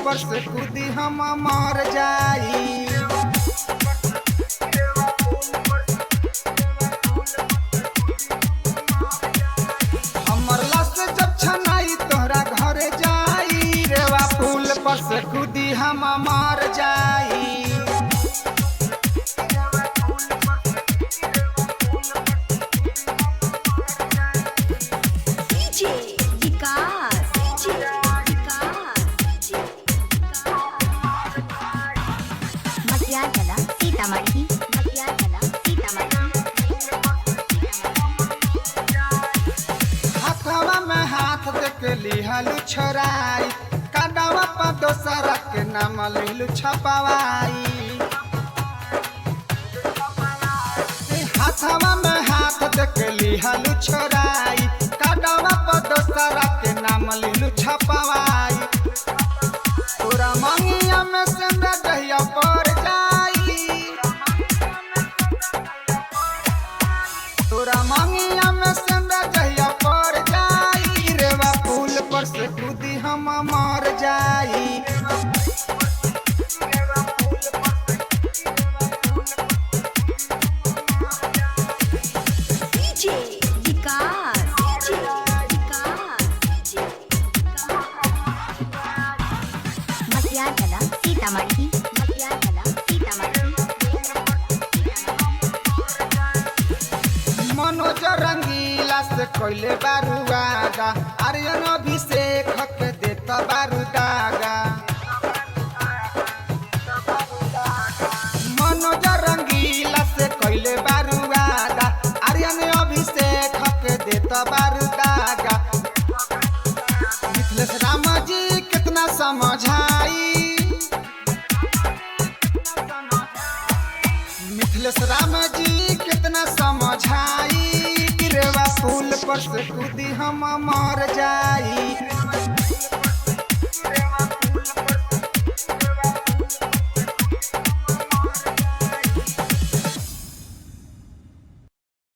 पर से कूदी हम मर जाई। हमर लाश जब छनाई तोहरा घर जाई रेवा पुल पर से कूदी हम मर जाई। हाथवा में हाथ देके लिहलु छोराई काडवा पर दोसरा के नाम लिहलु छपवाई। हाथवा में हाथ देके लिहलु छोराई काडवा पर दोसरा के नाम लिहलु छपवाई। तोरा मंगिया में से दहिया पर जाई। तोरा मंगिया में से दहिया पर जाई रेवा पुल पर से कूदी हम मर जाई। मनोज रंगीला से कोइले बारुआगा आर्यन अभिषेक के देता बारूदागा। मनोज रंगीला से कोइले बारुआगा आर्यन अभिषेक के देता बारूदागा। मिथिलेश राम जी कितना समझाई। मिथिलेश राम जी कितना समझाई रेवा पुल पर से कूदी हम मर जाई।